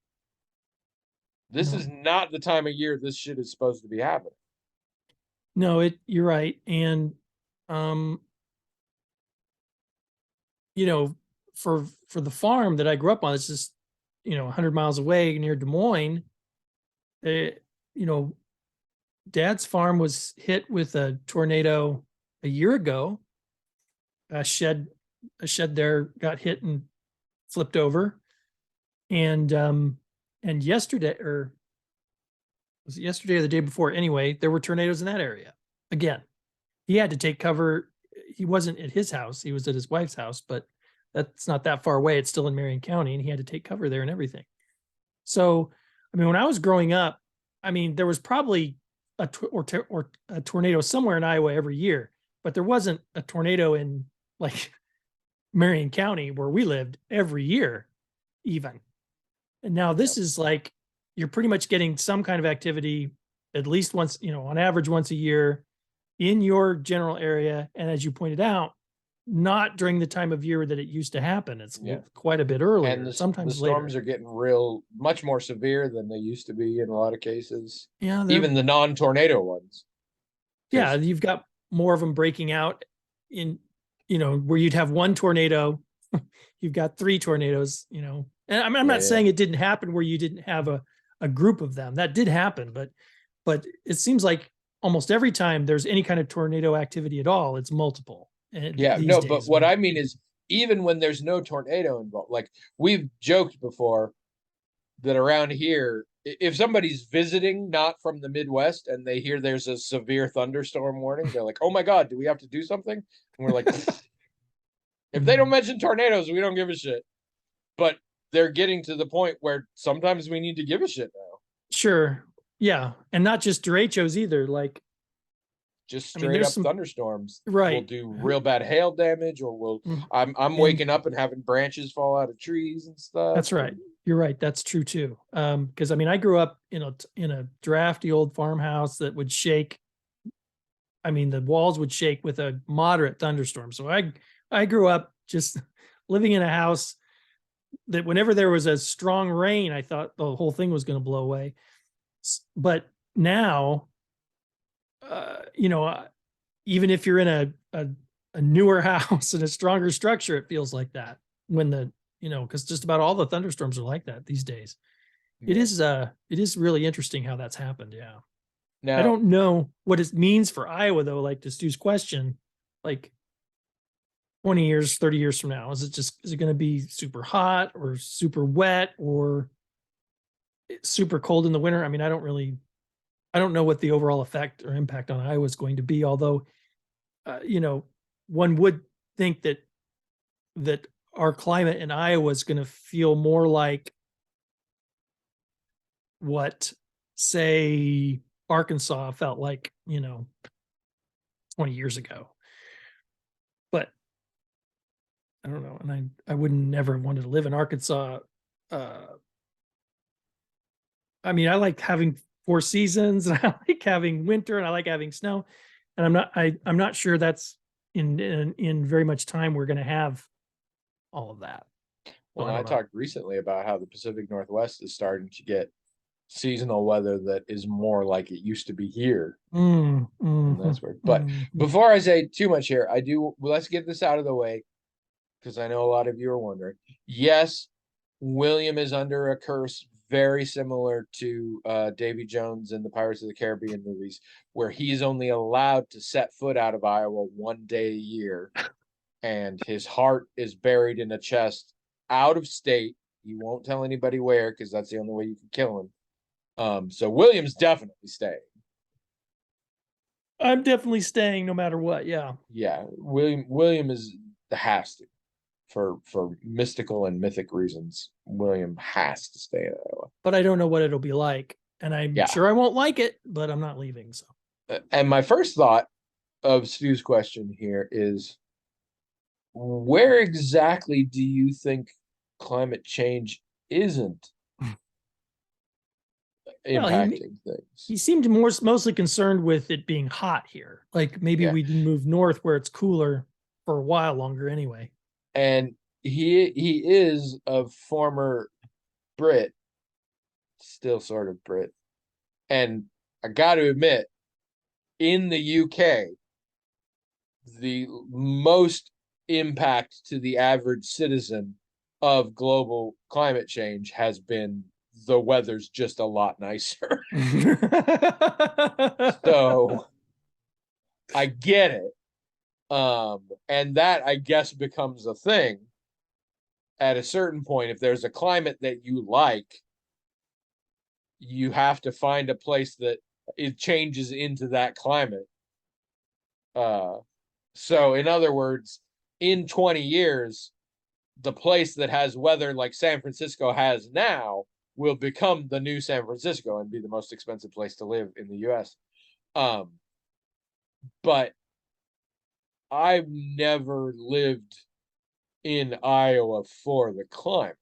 This No, is not the time of year this shit is supposed to be happening. no, you're right. And, um, you know, for the farm that I grew up on, it's just, 100 miles away near Des Moines. It, you know, Dad's farm was hit with a tornado a year ago. A shed, a shed there got hit and flipped over. And yesterday, or was it yesterday or the day before? Anyway, there were tornadoes in that area again. He had to take cover. He wasn't at his house, he was at his wife's house, but that's not that far away. It's still in Marion County, and he had to take cover there and everything. So, I mean, when I was growing up, I mean, there was probably or a tornado somewhere in Iowa every year, but there wasn't a tornado in like Marion County where we lived every year, even. And now Yep. this is like you're pretty much getting some kind of activity at least once, on average once a year in your general area. And as you pointed out, not during the time of year that it used to happen. It's Yeah. quite a bit And earlier, the sometimes storms later. are getting much more severe than they used to be in a lot of cases. Yeah, Even the non-tornado ones. yeah, 'Cause you've got more of them breaking out in, where you'd have one tornado, you've got three tornadoes, and I'm not yeah, saying it didn't happen where you didn't have a group of them. That did happen, but it seems like almost every time there's any kind of tornado activity at all, it's multiple yeah, these no, but days. what I mean is, even when there's no tornado involved, like we've joked before that around here, if somebody's visiting not from the Midwest and they hear there's a severe thunderstorm warning, they're like, "Oh my God, do we have to do something?" And we're like, if they don't mention tornadoes, we don't give a shit. But they're getting to the point where sometimes we need to give a shit now. Sure. Yeah. And not just derechos either. Like, Just I mean, straight there's up some, thunderstorms will right. do real bad hail damage, or will I'm And waking up and having branches fall out of trees and stuff. that's right. You're right. That's true too. Because I mean, I grew up in a drafty old farmhouse that would shake. I mean, the walls would shake with a moderate thunderstorm. So I grew up just living in a house that whenever there was a strong rain, I thought the whole thing was going to blow away. But now, you know, even if you're in a newer house and a stronger structure, it feels like that when because just about all the thunderstorms are like that these days. It is really interesting how that's happened. Yeah. Now, I don't know what it means for Iowa though, like to Stu's question, like 20 years, 30 years from now, is it going to be super hot or super wet or super cold in the winter? I mean, I don't know what the overall effect or impact on Iowa is going to be, although, one would think that our climate in Iowa is going to feel more like what, say, Arkansas felt like, 20 years ago. But I don't know. And I wouldn't never wanted to live in Arkansas. I mean, I like having 4 seasons and I like having winter and I like having snow. And I'm not sure that's in very much time we're going to have all of that. well, I I don't know. talked recently about how the Pacific Northwest is starting to get seasonal weather that is more like it used to be here. And that's weird. But before I say too much here, let's get this out of the way, because I know a lot of you are wondering. Yes, William is under a curse very similar to Davy Jones in the Pirates of the Caribbean movies, where he's only allowed to set foot out of Iowa one day a year, and his heart is buried in a chest out of state. He won't tell anybody where, because that's the only way you can kill him. So William's definitely staying. I'm definitely staying no matter what. Yeah. Yeah, William has to, for mystical and mythic reasons. William has to stay in Iowa. But I don't know what it'll be like. And I'm sure I won't like it, but I'm not leaving. So, and my first thought of Stu's question here is, where exactly do you think climate change isn't impacting things? He seemed mostly concerned with it being hot here. Like maybe we move north where it's cooler for a while longer anyway. And he is a former Brit, still sort of Brit. And I got to admit, in the UK, the most impact to the average citizen of global climate change has been the weather's just a lot nicer. So I get it. And that, I guess, becomes a thing at a certain point. If there's a climate that you like, you have to find a place that it changes into that climate. So in other words, in 20 years, the place that has weather like San Francisco has now will become the new San Francisco and be the most expensive place to live in the US. But I've never lived in Iowa for the climate.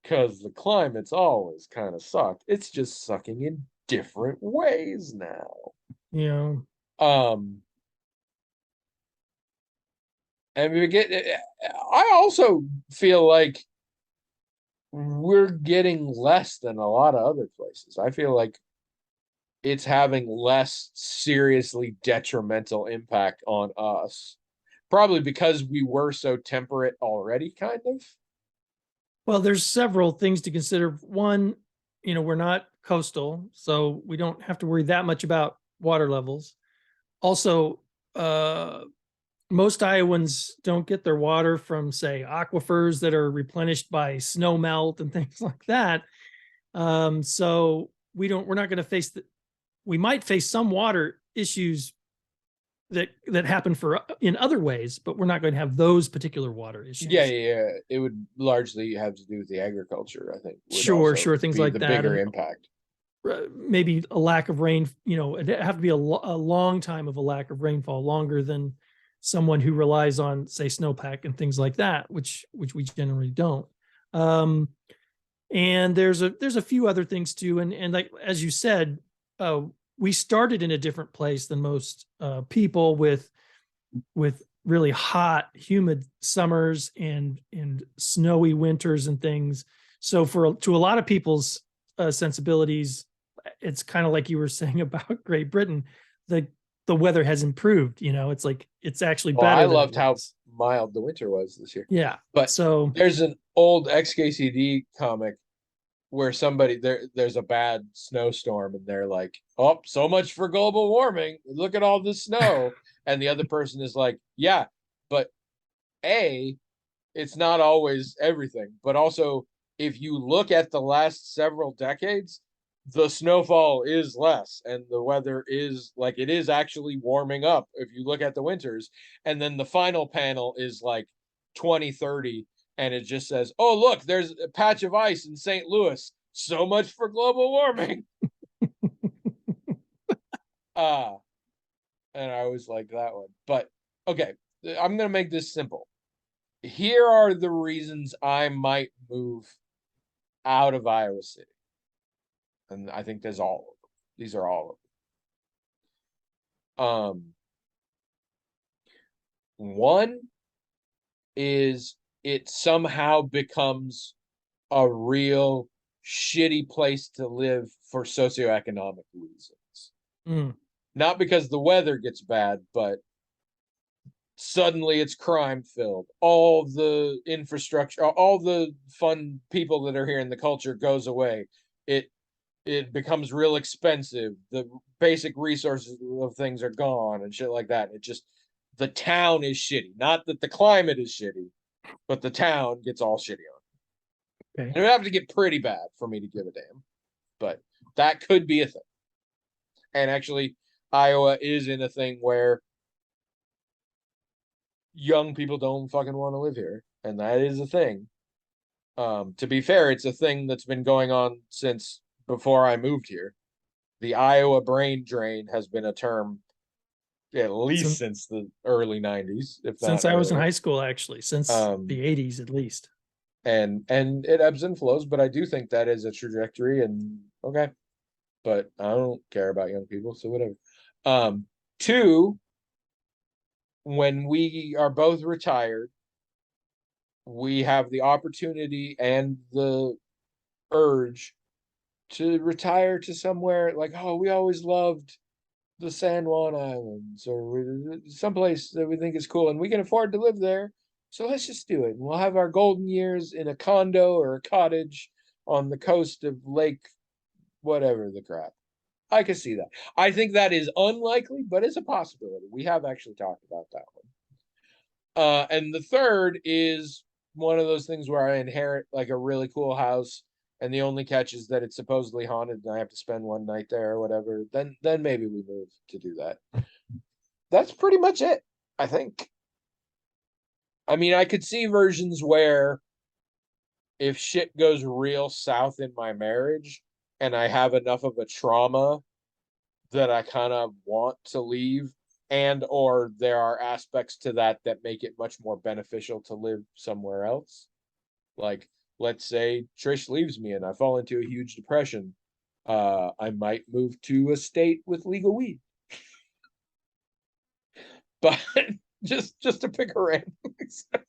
Because the climate's always kind of sucked. It's just sucking in different ways now. Yeah. And I also feel like we're getting less than a lot of other places. I feel like it's having less seriously detrimental impact on us, probably because we were so temperate already, kind of. Well, there's several things to consider. One, we're not coastal, so we don't have to worry that much about water levels. Also, most Iowans don't get their water from, say, aquifers that are replenished by snow melt and things like that. So we're not going to face we might face some water issues that happen in other ways, but we're not going to have those particular water issues. Yeah. It would largely have to do with the agriculture, I think. Sure, things like the that. bigger And impact. maybe a lack of rain, it'd have to be a long time of a lack of rainfall, longer than someone who relies on, say, snowpack and things like that, which we generally don't. And there's a few other things too. And like, as you said, we started in a different place than most people, with really hot, humid summers and snowy winters and things. So to a lot of people's sensibilities, it's kind of like you were saying about Great Britain. The weather has improved. It's like it's actually better. I loved how mild the winter was this year. Yeah, but so there's an old XKCD comic where there's a bad snowstorm and they're like, oh, so much for global warming, look at all the snow. And the other person is like, yeah, but it's not always everything, but also if you look at the last several decades, the snowfall is less and the weather is like, it is actually warming up if you look at the winters. And then the final panel is like 2030, and it just says, oh, look, there's a patch of ice in St. Louis, so much for global warming. And I always like that one. But okay, I'm gonna make this simple. Here are the reasons I might move out of Iowa City. And I think there's all of them. These are all of them. One is it somehow becomes a real shitty place to live for socioeconomic reasons. Not because the weather gets bad, but suddenly it's crime filled. All the infrastructure, all the fun people that are here in the culture goes away. It becomes real expensive. The basic resources of things are gone and shit like that. The town is shitty. Not that the climate is shitty, but the town gets all shitty on. Okay. It would have to get pretty bad for me to give a damn, but that could be a thing. And actually, Iowa is in a thing where young people don't fucking want to live here, and that is a thing. To be fair, it's a thing that's been going on since before I moved here. The Iowa brain drain has been a term at least since the early 90s, if since I was in high school, actually, since the 80s at least. And it ebbs and flows, but I do think that is a trajectory, and okay. But I don't care about young people, so whatever. Two, when we are both retired, we have the opportunity and the urge to retire to somewhere like, oh, we always loved the San Juan Islands or someplace that we think is cool and we can afford to live there. So let's just do it. And we'll have our golden years in a condo or a cottage on the coast of Lake, whatever the crap. I can see that. I think that is unlikely, but it's a possibility. We have actually talked about that one. And the third is one of those things where I inherit like a really cool house, and the only catch is that it's supposedly haunted and I have to spend one night there or whatever. Then maybe we move to do that. That's pretty much it, I think. I mean, I could see versions where if shit goes real south in my marriage and I have enough of a trauma that I kind of want to leave, and or there are aspects to that make it much more beneficial to live somewhere else. Like, let's say Trish leaves me and I fall into a huge depression. I might move to a state with legal weed. But just to pick a random example.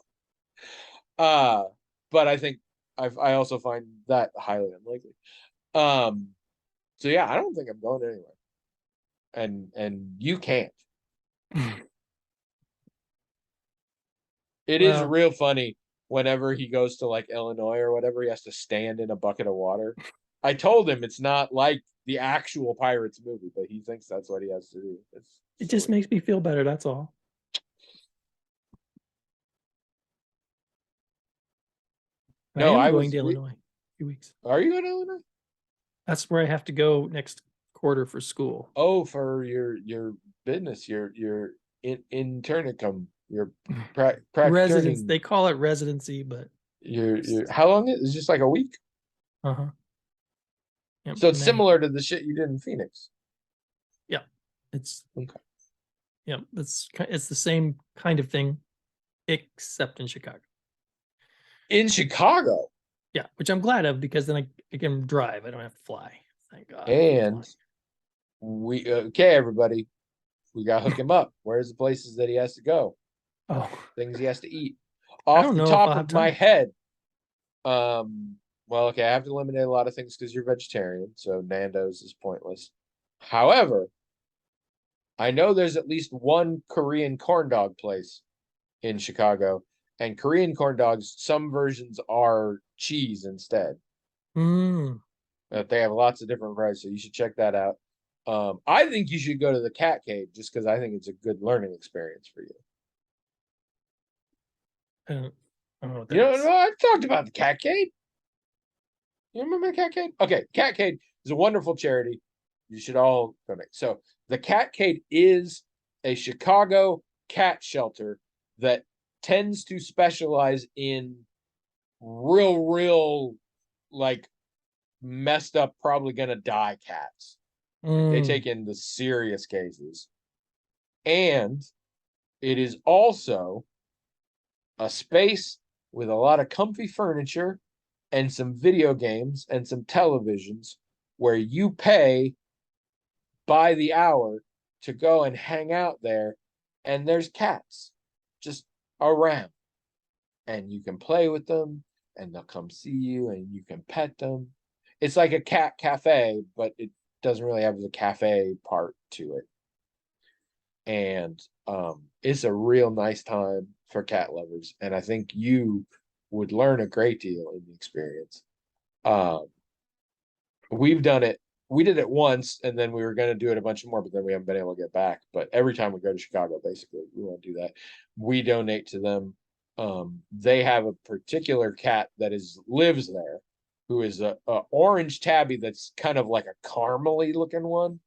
But I think I also find that highly unlikely. So yeah, I don't think I'm going anywhere. And you can't. It is real funny whenever he goes to like Illinois or whatever, he has to stand in a bucket of water. I told him it's not like the actual Pirates movie, but he thinks that's what he has to do. It just makes me feel better, that's all. No, I'm going to Illinois in a few weeks. Are you going to Illinois? That's where I have to go next quarter for school. Oh, for your business, your internicum. You're Residence. turning. They call it residency, but You're how long is it? Just like a week? uh-huh. Yep, So it's many. similar to the shit you did in Phoenix. Yeah. It's Okay. yeah, it's the same kind of thing, except in Chicago. In Chicago. Yeah, which I'm glad of because then I can drive. I don't have to fly. Thank God. And we okay, everybody. We got to hook him up. Where's the places that he has to go? Oh, Things he has to eat. I Off don't the know if top I'll of have my time. head, well, okay, I have to eliminate a lot of things because you're vegetarian, so Nando's is pointless. However, I know there's at least one Korean corn dog place in Chicago, and Korean corn dogs, some versions are cheese instead. Mm. They have lots of different varieties, so you should check that out. I think you should go to the Cat Cave just because I think it's a good learning experience for you. I don't know what You that know, is. I've talked about the Cat Cave. You remember the Cat Cave? Okay, Cat Cave is a wonderful charity. You should all donate. So the Cat Cave is a Chicago cat shelter that tends to specialize in real, like messed up, probably gonna die cats. Like they Mm. take in the serious cases. And it is also a space with a lot of comfy furniture and some video games and some televisions where you pay by the hour to go and hang out there, and there's cats just around, and you can play with them, and they'll come see you, and you can pet them. It's like a cat cafe, but it doesn't really have the cafe part to it. And it's a real nice time for cat lovers, and I think you would learn a great deal in the experience. Um, we've done it. We did it once, and then we were going to do it a bunch more, but then we haven't been able to get back. But every time we go to Chicago, basically, we want to do that. We donate to them. They have a particular cat that lives there, who is a orange tabby that's kind of like a caramely looking one.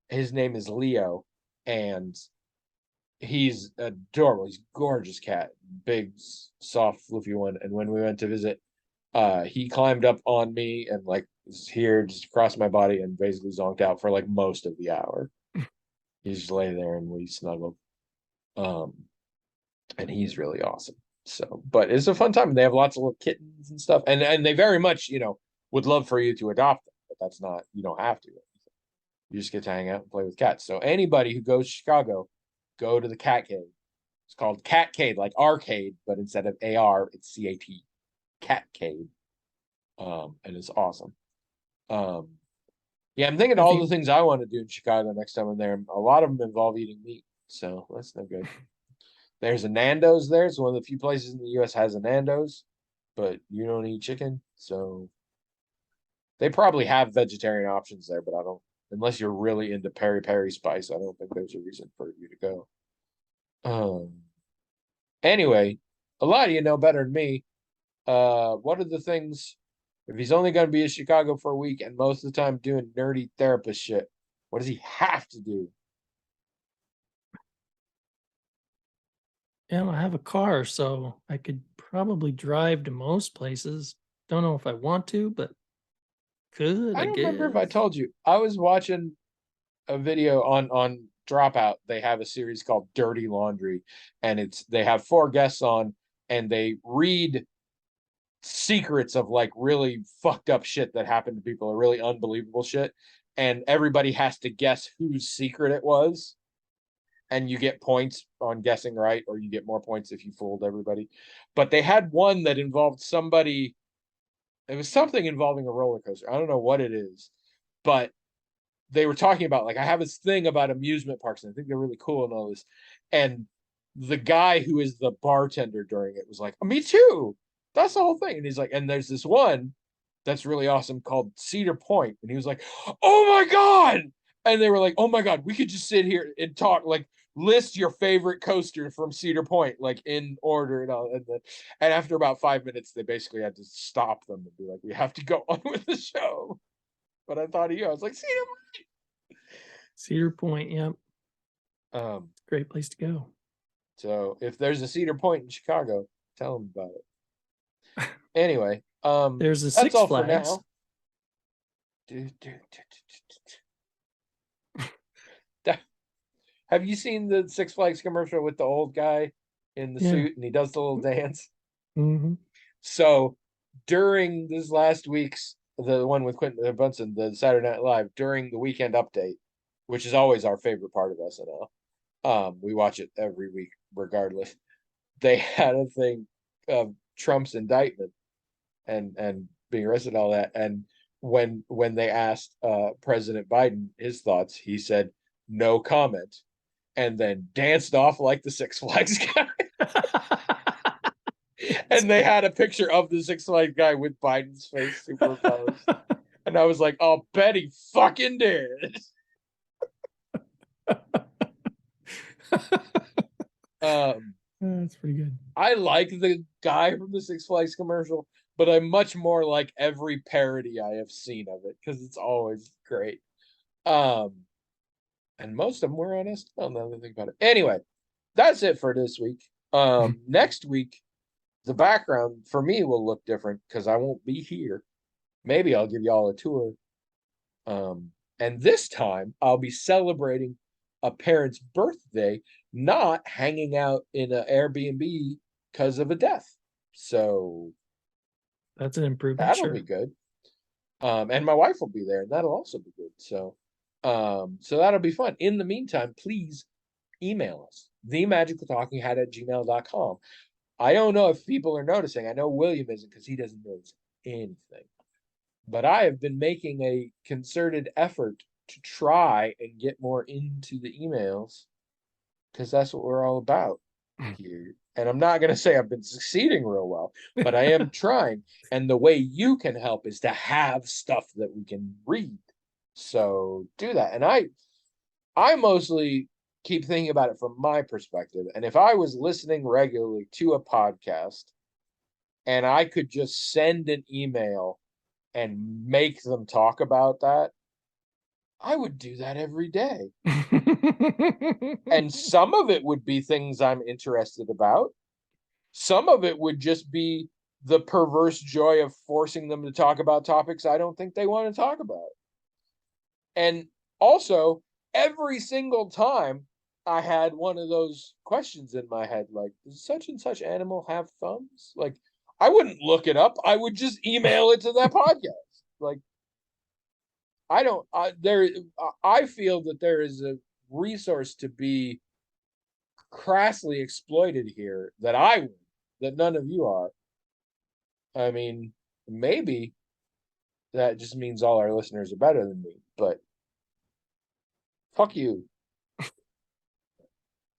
His name is Leo, and he's adorable. He's a gorgeous cat, big, soft, fluffy one. And when we went to visit, he climbed up on me and like was here just across my body and basically zonked out for like most of the hour. He just lay there and we snuggled. Um, and he's really awesome. So, but it's a fun time. And they have lots of little kittens and stuff, and they very much, would love for you to adopt them, but that's not, you don't have to. You just get to hang out and play with cats. So anybody who goes to Chicago, go to the Cat Cave. It's called Catcade, like arcade, but instead of AR, it's CAT. Catcade. And it's awesome. Yeah, I'm thinking I all the think things I want to do in Chicago next time I'm there. A lot of them involve eating meat, so that's no good. There's a Nando's there. It's one of the few places in the U.S. has a Nando's, but you don't eat chicken, so they probably have vegetarian options there, but I don't. Unless you're really into peri peri spice, I don't think there's a reason for you to go. Anyway, a lot of you know better than me. What are the things if he's only going to be in Chicago for a week and most of the time doing nerdy therapist shit? What does he have to do? yeah, I have a car, so I could probably drive to most places. Don't know if I want to, but could, I I don't remember if I guess. told you. I was watching a video on Dropout. They have a series called Dirty Laundry, and they have four guests on, and they read secrets of like really fucked up shit that happened to people, or really unbelievable shit, and everybody has to guess whose secret it was, and you get points on guessing right, or you get more points if you fooled everybody. But they had one that involved somebody. It was something involving a roller coaster. I don't know what it is, but they were talking about like I have this thing about amusement parks and I think they're really cool and all this. And the guy who is the bartender during it was like, "Me too. That's the whole thing." And he's like, "And there's this one that's really awesome called Cedar Point." And he was like, "Oh my god!" And they were like, "Oh my god, we could just sit here and talk like." List your favorite coaster from Cedar Point, like in order and all. And after about 5 minutes, they basically had to stop them and be like, "We have to go on with the show." But I thought of you. I was like, Cedar Cedar Point, yep. Point. Great place to go. So if there's a Cedar Point in Chicago, tell them about it. Anyway, There's a that's Six all for Flags. now. Have you seen the Six Flags commercial with the old guy in the Yeah. suit and he does the little dance? Hmm. So during this last week's, the one with Quentin Bunsen, the Saturday Night Live, during the weekend update, which is always our favorite part of SNL, we watch it every week regardless. They had a thing of Trump's indictment and being arrested and all that. And when they asked President Biden his thoughts, he said no comment, and then danced off like the Six Flags guy. And they had a picture of the Six Flags guy with Biden's face superimposed. And I was like, "Oh, Betty fucking did." That's pretty good. I like the guy from the Six Flags commercial, but I much more like every parody I have seen of it because it's always great. And most of them were on SNL. Now that I think about it. Anyway, that's it for this week. Next week, the background for me will look different because I won't be here. Maybe I'll give y'all a tour. And this time I'll be celebrating a parent's birthday, not hanging out in an Airbnb because of a death. So That's an improvement. that'll Sure. be good. And my wife will be there, and that'll also be good. So that'll be fun. In the meantime, please email us, themagicaltalkinghat@gmail.com. I don't know if people are noticing. I know William isn't because he doesn't notice anything. But I have been making a concerted effort to try and get more into the emails because that's what we're all about here. And I'm not going to say I've been succeeding real well, but I am trying. And the way you can help is to have stuff that we can read. So do that. And I mostly keep thinking about it from my perspective. And if I was listening regularly to a podcast and I could just send an email and make them talk about that, I would do that every day. And some of it would be things I'm interested about. Some of it would just be the perverse joy of forcing them to talk about topics I don't think they want to talk about. And also, every single time I had one of those questions in my head, like, does such and such animal have thumbs? Like, I wouldn't look it up. I would just email it to that podcast. Like, I don't, I feel that there is a resource to be crassly exploited here that none of you are. I mean, maybe that just means all our listeners are better than me, but fuck you.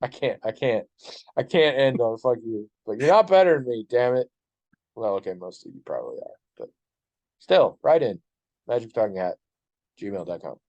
I can't end on fuck you. But you're not better than me, damn it. Well, okay, most of you probably are, but still, write in magictalkinghat@gmail.com.